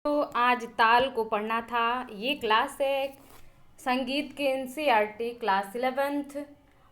तो आज ताल को पढ़ना था। ये क्लास है संगीत के एनसीईआरटी क्लास 11th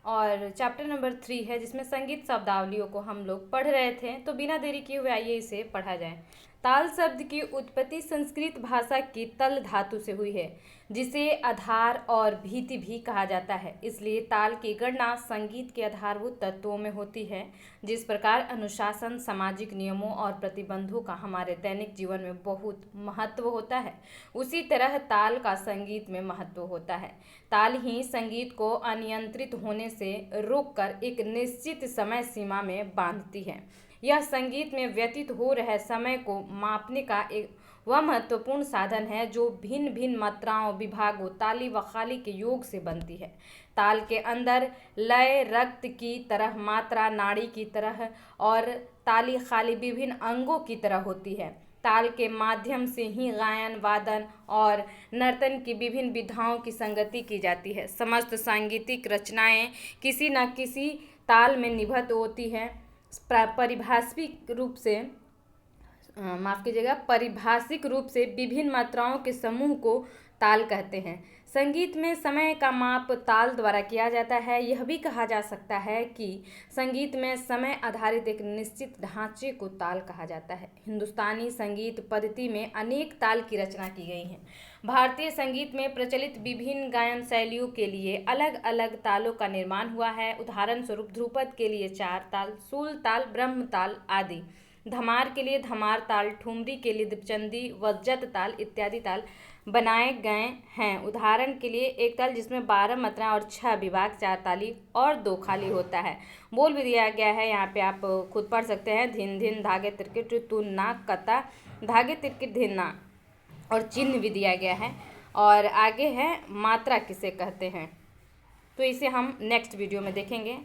और चैप्टर नंबर 3 है, जिसमें संगीत शब्दावलियों को हम लोग पढ़ रहे थे। तो बिना देरी किए हुए आइए इसे पढ़ा जाए। ताल शब्द की उत्पत्ति संस्कृत भाषा की तल धातु से हुई है, जिसे आधार और भीति भी कहा जाता है। इसलिए ताल की गणना संगीत के आधारभूत तत्वों में होती है। जिस प्रकार अनुशासन, सामाजिक नियमों और प्रतिबंधों का हमारे दैनिक जीवन में बहुत महत्व होता है, उसी तरह ताल का संगीत में महत्व होता है। ताल ही संगीत को अनियंत्रित होने से रोककर एक निश्चित समय सीमा में बांधती है। यह संगीत में व्यतीत हो रहे समय को मापने का एक वह महत्वपूर्ण साधन है जो भिन्न भिन्न मात्राओं, विभागों, ताली व खाली के योग से बनती है। ताल के अंदर लय रक्त की तरह, मात्रा नाड़ी की तरह और ताली खाली विभिन्न अंगों की तरह होती है। ताल के माध्यम से ही गायन, वादन और नर्तन की विभिन्न विधाओं की संगति की जाती है। समस्त सांगीतिक रचनाएं किसी न किसी ताल में निबद्ध होती हैं। परिभाषिक रूप से विभिन्न मात्राओं के समूह को ताल कहते हैं। संगीत में समय का माप ताल द्वारा किया जाता है। यह भी कहा जा सकता है कि संगीत में समय आधारित एक निश्चित ढांचे को ताल कहा जाता है। हिंदुस्तानी संगीत पद्धति में अनेक ताल की रचना की गई है। भारतीय संगीत में प्रचलित विभिन्न गायन शैलियों के लिए अलग अलग तालों का निर्माण हुआ है। उदाहरण स्वरूप ध्रुपद के लिए 4 ताल, सूल ताल, ब्रह्म ताल आदि। धमार के लिए धमार ताल, ठुमरी के लिए दीपचंदी व जत ताल इत्यादि ताल बनाए गए हैं। उदाहरण के लिए एक ताल जिसमें 12 मात्रा और 6 विभाग, 4 ताली और 2 खाली होता है। बोल भी दिया गया है, यहाँ पे आप खुद पढ़ सकते हैं। धिन धिन धागे तिरकिट तुन्ना कता, धागे तिरकिट धिन्ना, और चिन्ह भी दिया गया है। और आगे है मात्रा किसे कहते हैं, तो इसे हम नेक्स्ट वीडियो में देखेंगे।